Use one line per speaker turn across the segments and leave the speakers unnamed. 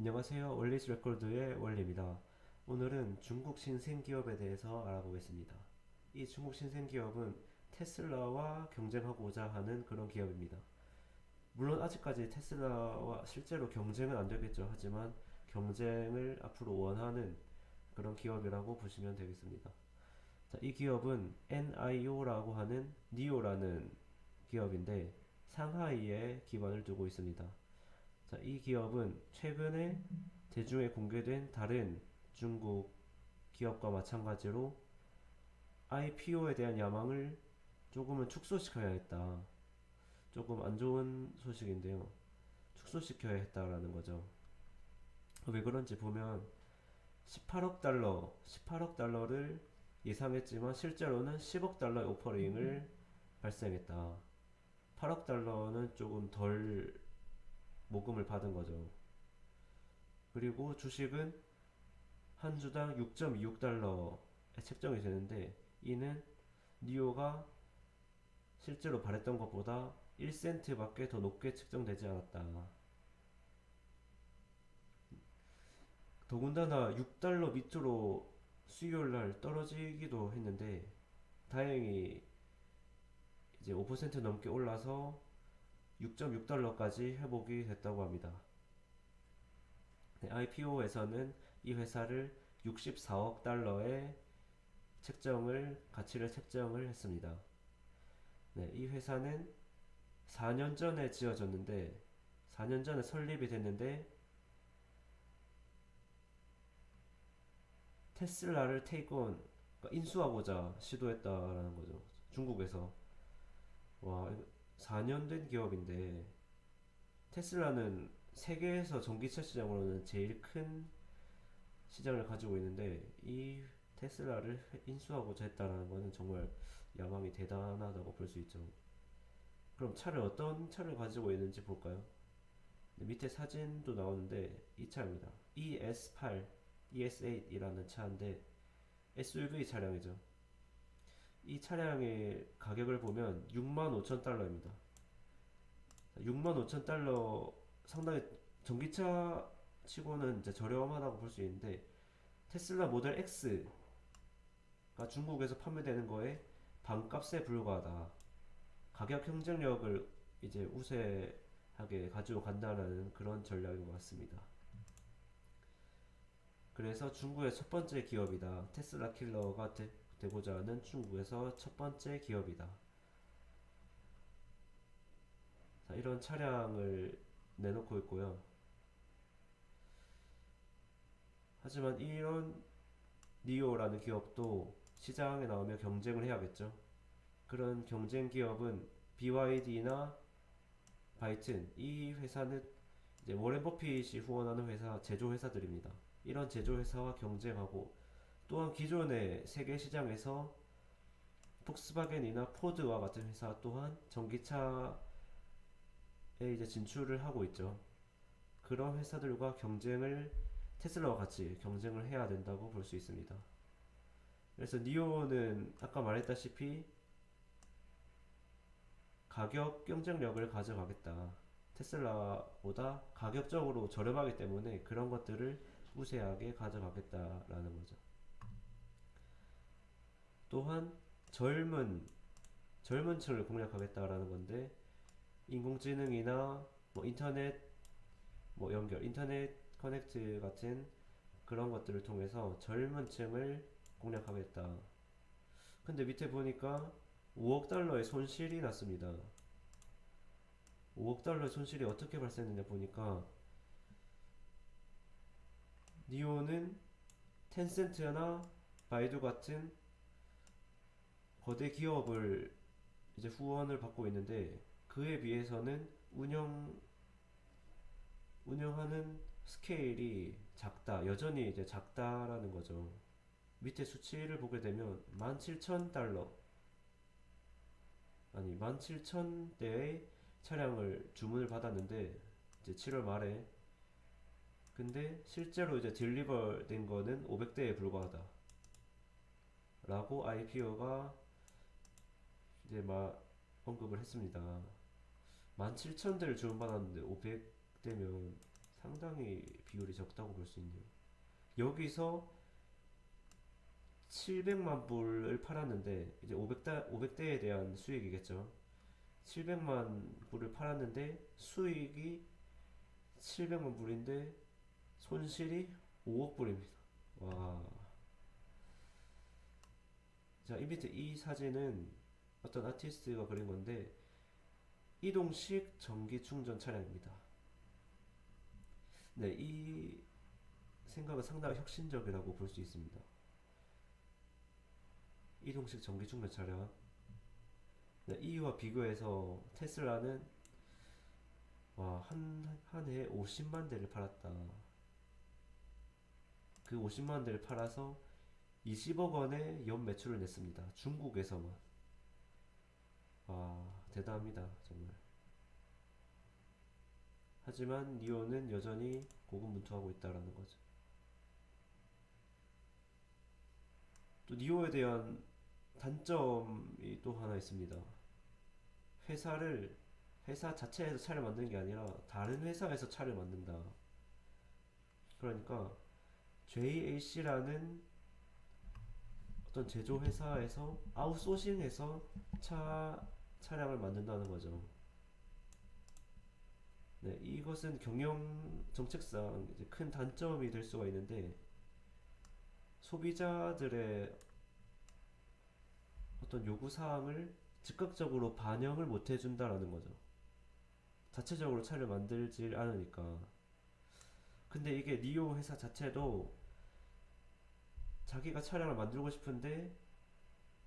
안녕하세요. 월리즈 레코드의 월리입니다. 오늘은 중국 신생기업에 대해서 알아보겠습니다. 이 중국 신생기업은 테슬라와 경쟁하고자 하는 그런 기업입니다. 물론 아직까지 테슬라와 실제로 경쟁은 안 되겠죠. 하지만 경쟁을 앞으로 원하는 그런 기업이라고 보시면 되겠습니다. 자, 이 기업은 NIO라고 하는 니오라는 기업인데 상하이에 기반을 두고 있습니다. 자, 이 기업은 최근에 대중에 공개된 다른 중국 기업과 마찬가지로 IPO에 대한 야망을 조금은 축소시켜야 했다. 조금 안 좋은 소식인데요. 축소시켜야 했다라는 거죠. 왜 그런지 보면 18억 달러를 예상했지만 실제로는 10억 달러의 오퍼링을 발생했다. 8억 달러는 조금 덜 모금을 받은 거죠. 그리고 주식은 한 주당 6.26달러에 책정이 되는데 이는 니오가 실제로 바랬던 것보다 1센트밖에 더 높게 책정되지 않았다. 더군다나 6달러 밑으로 수요일날 떨어지기도 했는데 다행히 이제 5% 넘게 올라서 6.6달러까지 회복이 됐다고 합니다. 네, IPO에서는 이 회사를 64억 달러에 가치를 책정을 했습니다. 네, 이 회사는 4년 전에 지어졌는데 4년 전에 설립이 됐는데 테슬라를 테이크온 그러니까 인수하고자 시도했다라는 거죠. 중국에서. 와, 4년 된 기업인데 테슬라는 세계에서 전기차 시장으로는 제일 큰 시장을 가지고 있는데 이 테슬라를 인수하고자 했다라는 것은 정말 야망이 대단하다고 볼 수 있죠. 그럼 어떤 차를 가지고 있는지 볼까요? 밑에 사진도 나오는데 이 차입니다. ES8, ES8이라는 차인데 SUV 차량이죠. 이 차량의 가격을 보면 65,000달러입니다. 65,000달러 상당히 전기차 치고는 이제 저렴하다고 볼 수 있는데 테슬라 모델 X가 중국에서 판매되는 거에 반값에 불과하다. 가격 경쟁력을 이제 우세하게 가지고 간다는 그런 전략인 것 같습니다. 그래서 중국의 첫 번째 기업이다. 테슬라 킬러가 되고자 하는 중국에서 첫 번째 기업이다. 자, 이런 차량을 내놓고 있고요. 하지만 이런 니오라는 기업도 시장에 나오면 경쟁을 해야겠죠. 그런 경쟁 기업은 BYD나 바이튼, 이 회사는 이제 워렌 버핏이 후원하는 회사, 제조 회사들입니다. 이런 제조 회사와 경쟁하고 또한 기존의 세계 시장에서 폭스바겐이나 포드와 같은 회사 또한 전기차에 이제 진출을 하고 있죠. 그런 회사들과 테슬라와 같이 경쟁을 해야 된다고 볼 수 있습니다. 그래서 니오는 아까 말했다시피 가격 경쟁력을 가져가겠다. 테슬라보다 가격적으로 저렴하기 때문에 그런 것들을 우세하게 가져가겠다라는 거죠. 또한 젊은 층을 공략하겠다라는 건데 인공지능이나 뭐 인터넷 커넥트 같은 그런 것들을 통해서 젊은 층을 공략하겠다. 근데 밑에 보니까 5억 달러의 손실이 났습니다. 5억 달러의 손실이 어떻게 발생했냐 보니까 니오는 텐센트나 바이두 같은 거대 기업을 이제 후원을 받고 있는데 그에 비해서는 운영하는 스케일이 작다. 여전히 이제 작다라는 거죠. 밑에 수치를 보게 되면 17,000달러 아니 17,000대의 차량을 주문을 받았는데 이제 7월 말에 근데 실제로 이제 딜리버 된 거는 500대에 불과하다 라고 IPO가 이제 막 언급을 했습니다. 17,000대를 주문받았는데 500대면 상당히 비율이 적다고 볼 수 있네요. 여기서 700만 불을 팔았는데 이제 500대에 대한 수익이겠죠. 700만 불을 팔았는데 수익이 700만 불인데 손실이 5억 불입니다. 와. 자, 이 밑에 이 사진은 어떤 아티스트가 그린 건데 이동식 전기 충전 차량입니다. 네, 이 생각은 상당히 혁신적이라고 볼 수 있습니다. 이동식 전기 충전 차량. 네, 이와 비교해서 테슬라는 한 해에 50만 대를 팔았다. 그 50만 대를 팔아서 20억 원의 연 매출을 냈습니다. 중국에서만. 와, 대단합니다. 정말. 하지만 니오는 여전히 고군분투하고 있다라는 거죠. 또 니오에 대한 단점이 또 하나 있습니다. 회사 자체에서 차를 만드는 게 아니라 다른 회사에서 차를 만든다. 그러니까 JAC라는 어떤 제조 회사에서 아웃소싱해서 차량을 만든다는 거죠. 네, 이것은 경영 정책상 이제 큰 단점이 될 수가 있는데 소비자들의 어떤 요구 사항을 즉각적으로 반영을 못 해준다라는 거죠. 자체적으로 차를 만들질 않으니까. 근데 이게 니오 회사 자체도 자기가 차량을 만들고 싶은데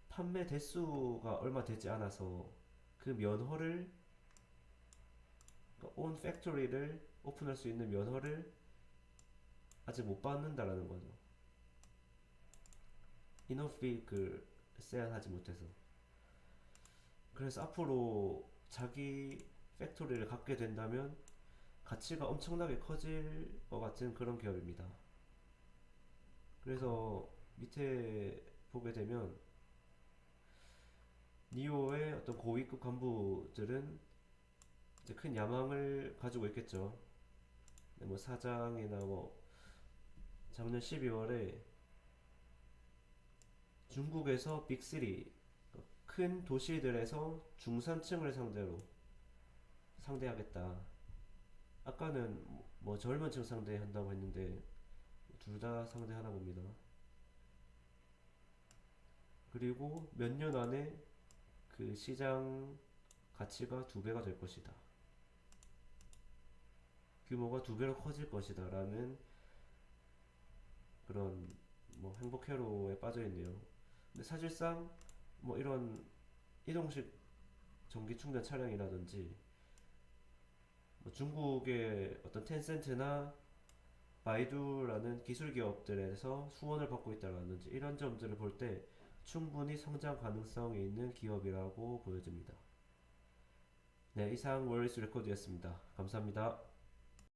판매 대수가 얼마 되지 않아서 그 면허를 그러니까 온 팩토리를 오픈할 수 있는 면허를 아직 못 받는다라는 거죠. 이너프 비클 세안하지 못해서. 그래서 앞으로 자기 팩토리를 갖게 된다면 가치가 엄청나게 커질 것 같은 그런 기업입니다. 그래서 밑에 보게 되면 니오의 어떤 고위급 간부들은 이제 큰 야망을 가지고 있겠죠. 뭐 사장이나 뭐 작년 12월에 중국에서 빅3 큰 도시들에서 중산층을 상대하겠다. 아까는 뭐 젊은 층 상대한다고 했는데 둘 다 상대하나 봅니다. 그리고 몇 년 안에 그 시장 가치가 2배가 될 것이다. 규모가 2배로 커질 것이다. 라는 그런 뭐 행복 회로에 빠져 있네요. 근데 사실상 뭐 이런 이동식 전기 충전 차량이라든지 뭐 중국의 어떤 텐센트나 바이두라는 기술 기업들에서 후원을 받고 있다라든지 이런 점들을 볼 때 충분히 성장 가능성이 있는 기업이라고 보여집니다. 네, 이상 월리스 레코드였습니다. 감사합니다.